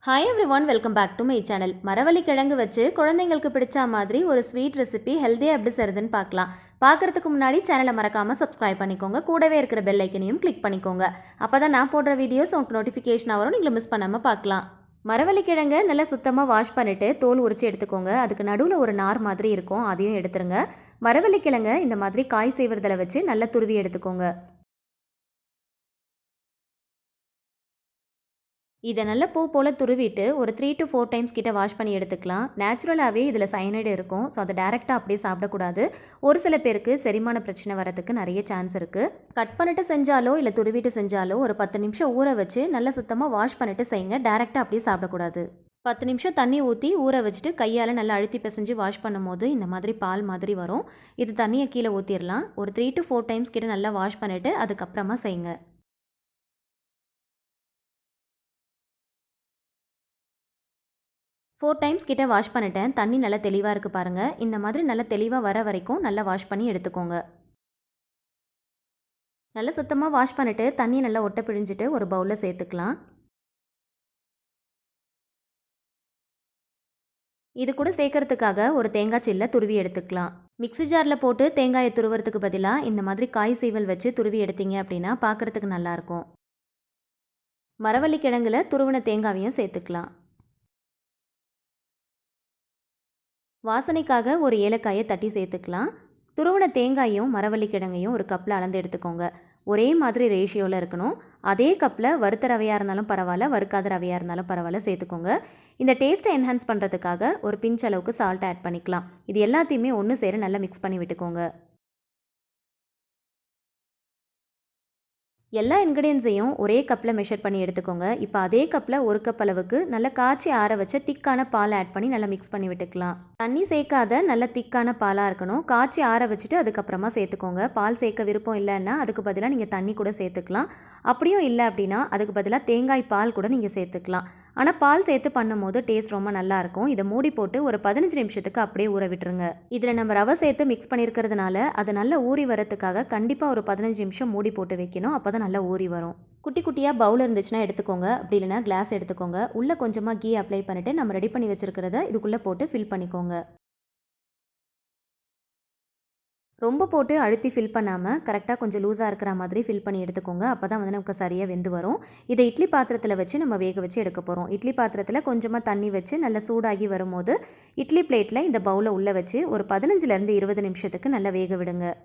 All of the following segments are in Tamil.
Hi everyone, welcome back to my channel. மரவள்ளி கிழங்கு வச்சு குழந்தைங்களுக்கு பிடிச்ச மாதிரி ஒரு ஸ்வீட் ரெசிபி ஹெல்த்தியாக எப்படி செய்யுதுன்னு பார்க்கலாம். பார்க்குறதுக்கு முன்னாடி சேனலை மறக்காமல் சப்ஸ்கிரைப் பண்ணிக்கோங்க. கூடவே இருக்கிற பெல் ஐக்கனையும் கிளிக் பண்ணிக்கோங்க. அப்போ தான் நான் போடுற வீடியோஸ் உங்களுக்கு நோட்டிஃபிகேஷனாக வரும், நீங்கள் மிஸ் பண்ணாமல் பார்க்கலாம். மரவள்ளி கிழங்கை நல்லா சுத்தமாக வாஷ் பண்ணிவிட்டு தோல் உரிச்சு எடுத்துக்கோங்க. அதுக்கு நடுவில் ஒரு நார் மாதிரி இருக்கும், அதையும் எடுத்துருங்க. மரவள்ளி கிழங்கை இந்த மாதிரி காய் செய்வதில் வச்சு நல்லா துருவி எடுத்துக்கோங்க. இதை நல்லா பூ போல் துருவிட்டு ஒரு 3 to 4 டைம்ஸ் கிட்ட வாஷ் பண்ணி எடுத்துக்கலாம். நேச்சுரலாகவே இதில் சயனைடு இருக்கும், ஸோ அதை டேரெக்டாக அப்படியே சாப்பிடக்கூடாது. ஒரு சில பேருக்கு செரிமான பிரச்சனை வரதுக்கு நிறைய சான்ஸ் இருக்குது. கட் பண்ணிட்டு செஞ்சாலோ இல்லை துருவிட்டு செஞ்சாலோ ஒரு 10 நிமிஷம் ஊற வச்சு நல்லா சுத்தமாக வாஷ் பண்ணிட்டு செய்யுங்க. டேரெக்டாக அப்படியே சாப்பிடக்கூடாது. 10 நிமிஷம் தண்ணி ஊற்றி ஊற வச்சுட்டு கையால் நல்லா அழுத்தி பிசைஞ்சு வாஷ் பண்ணும்போது இந்த மாதிரி பால் மாதிரி வரும். இது தண்ணியை கீழே ஊற்றிடலாம். ஒரு 3 to 4 டைம்ஸ் கிட்ட நல்லா வாஷ் பண்ணிவிட்டு அதுக்கப்புறமா செய்யுங்க. 4 டைம்ஸ் கிட்ட வாஷ் பண்ணிட்டேன். தண்ணி நல்லா தெளிவாக இருக்குது பாருங்கள். இந்த மாதிரி நல்லா தெளிவாக வர வரைக்கும் நல்லா வாஷ் பண்ணி எடுத்துக்கோங்க. நல்லா சுத்தமாக வாஷ் பண்ணிவிட்டு தண்ணியை நல்லா ஒட்ட பிழிஞ்சிட்டு ஒரு பவுலில் சேர்த்துக்கலாம். இது கூட சேர்க்கறதுக்காக ஒரு தேங்காய் சில்லை துருவி எடுத்துக்கலாம். மிக்ஸி ஜாரில் போட்டு தேங்காயை துருவுறதுக்கு பதிலாக இந்த மாதிரி காய் சீவல் வச்சு துருவி எடுத்தீங்க அப்படின்னா பார்க்குறதுக்கு நல்லாயிருக்கும். மரவள்ளி கிழங்குல துருவின தேங்காவையும் சேர்த்துக்கலாம். வாசனைக்காக ஒரு ஏலக்காயை தட்டி சேர்த்துக்கலாம். துருவன தேங்காயும் மரவள்ளி கிழங்கையும் ஒரு கப்பில் அளந்து எடுத்துக்கோங்க. ஒரே மாதிரி ரேஷியோவில் இருக்கணும். அதே கப்பில் வறுத்த ரவையாக இருந்தாலும் பரவாயில்ல, வறுக்காத ரவையாக இருந்தாலும் பரவாயில்ல சேர்த்துக்கோங்க. இந்த டேஸ்ட்டை என்ஹான்ஸ் பண்ணுறதுக்காக ஒரு பிஞ்ச் அளவுக்கு சால்ட் ஆட் பண்ணிக்கலாம். இது எல்லாத்தையுமே ஒன்று சேர நல்லா மிக்ஸ் பண்ணி விட்டுக்கோங்க. எல்லா இன்க்ரீடியன்ஸையும் ஒரே கப்பில் மெஷர் பண்ணி எடுத்துக்கோங்க. இப்போ அதே கப்பில் ஒரு கப் அளவுக்கு நல்லா காய்ச்சி ஆற வச்ச திக்கான பால் ஆட் பண்ணி நல்லா மிக்ஸ் பண்ணி விட்டுக்கலாம். தண்ணி சேர்க்காத நல்ல திக்கான பாலாக இருக்கணும். காய்ச்சி ஆற வச்சுட்டு அதுக்கப்புறமா சேர்த்துக்கோங்க. பால் சேர்க்க விருப்பம் இல்லைன்னா அதுக்கு பதிலாக நீங்கள் தண்ணி கூட சேர்த்துக்கலாம். அப்படியும் இல்லை அப்படின்னா அதுக்கு பதிலாக தேங்காய் பால் கூட நீங்கள் சேர்த்துக்கலாம். ஆனால் பால் சேர்த்து பண்ணும்போது டேஸ்ட் ரொம்ப நல்லாயிருக்கும். இதை மூடி போட்டு ஒரு 15 நிமிஷத்துக்கு அப்படியே ஊற விட்டுருங்க. இதில் நம்ம ரவை சேர்த்து மிக்ஸ் பண்ணியிருக்கிறதுனால அது நல்லா ஊறி வரத்துக்காக கண்டிப்பாக ஒரு 15 நிமிஷம் மூடி போட்டு வைக்கணும். அப்போ தான் நல்லா ஊறி வரும். குட்டி குட்டியாக பவுல் இருந்துச்சுன்னா எடுத்துக்கோங்க. அப்படி இல்லைனா கிளாஸ் எடுத்துக்கோங்க. உள்ளே கொஞ்சமாக கீ அப்ளை பண்ணிவிட்டு நம்ம ரெடி பண்ணி வச்சுருக்கிறத இதுக்குள்ளே போட்டு ஃபில் பண்ணிக்கோங்க. ரொம்ப போட்டு அழுத்தி ஃபில் பண்ணாமல் கரெக்டாக கொஞ்சம் லூஸாக இருக்கிற மாதிரி ஃபில் பண்ணி எடுத்துக்கோங்க. அப்போ தான் நமக்கு சரியாக வெந்து வரும். இதை இட்லி பாத்திரத்தில் வச்சு நம்ம வேக வச்சு எடுக்க போகிறோம். இட்லி பாத்திரத்தில் கொஞ்சமாக தண்ணி வச்சு நல்லா சூடாகி வரும்போது இட்லி பிளேட்டில் இந்த பவுலை உள்ளே வச்சு ஒரு 15லேருந்து 20 நிமிஷத்துக்கு நல்லா வேக விடுங்க.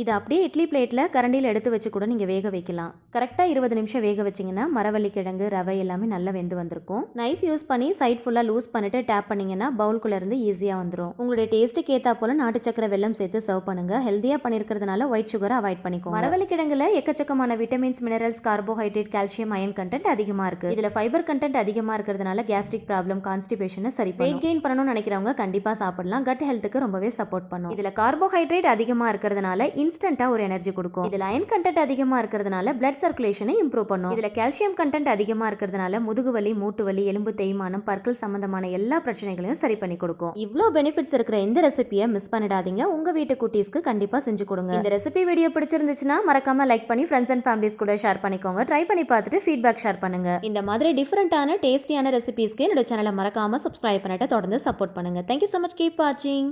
இதை அப்படியே இட்லி பிளேட்டில் கரண்டியில் எடுத்து வச்சு கூட நீங்கள் வேக வைக்கலாம். கரெக்டாக 20 நிமிஷம் வேக வச்சிங்கன்னா மரவள்ளி கிழங்கு ரவை எல்லாமே நல்லா வெந்து வந்திருக்கும். நைஃப் யூஸ் பண்ணி சைட் ஃபுல்லாக லூஸ் பண்ணிவிட்டு டேப் பண்ணிங்கன்னா பவுல்குள்ளேருந்து ஈஸியாக வந்துடும். உங்களுடைய டேஸ்ட்டுக்கு ஏற்றா போல் நாட்டு சக்கரை வெல்லம் சேர்த்து சர்வ் பண்ணுங்கள். ஹெல்த்தியாக பண்ணியிருக்கிறதுனால ஒயிட் சுகரை அவாய்ட் பண்ணிக்கோங்க. மரவள்ளி கிழங்குல எக்கச்சக்கமான vitamins, minerals, carbohydrate, calcium, iron content அதிகமாக இருக்குது. இதில் ஃபைபர் கண்டென்ட் அதிகமாக இருக்கிறதுனால கேஸ்ட்ரிக் ப்ராப்ளம், கான்ஸ்டிபேஷனை சரி வெயிட் கெயின் பண்ணணும்னு நினைக்கிறவங்க கண்டிப்பாக சாப்பிடலாம். கட் ஹெல்த்துக்கு ரொம்பவே சப்போர்ட் பண்ணும். இதில் கார்போஹைட்ரேட் அதிகமாக இருக்கிறதுனால இன்ஸ்டன்ட்டா ஒரு எனர்ஜி கொடுக்கும். இதுல அயன் கண்டென்ட் அதிகமா இருக்கிறதுனால பிளட் சர்க்குலேஷனை இம்ப்ரூவ் பண்ணும். இதுல கால்சியம் கண்டென்ட் அதிகமா இருக்கிறதுனால முதுகு வலி, மூட்டு வலி, எலும்பு தேய்மானம், பற்கள் சம்பந்தமான எல்லா பிரச்சனைகளையும் சரி பண்ணி கொடுக்கும். இவ்ளோ பெனிஃபிட்ஸ் இருக்கிற இந்த ரெசிபியை மிஸ் பண்ணிடாதீங்க. உங்க வீட்டு குட்டீஸ்க்கு கண்டிப்பா செஞ்சு கொடுங்க. இந்த ரெசிபி வீடியோ பிடிச்சிருந்துச்சுன்னா மறக்காம லைக் பண்ணி ஃப்ரெண்ட்ஸ் அண்ட் ஃபேமிலிஸ் கூட ஷேர் பண்ணிக்கோங்க. ட்ரை பண்ணி பார்த்துட்டு ஃபீட்பேக் ஷேர் பண்ணுங்க. இந்த மாதிரி டிஃபரெண்டான டேஸ்டியான ரெசிபிஸ்க்கு என்னோட சேனலை மறக்காம சப்ஸ்கிரைப் பண்ணிட்டு தொடர்ந்து சப்போர்ட் பண்ணுங்க. Thank you so much. கீப் வாட்சிங்.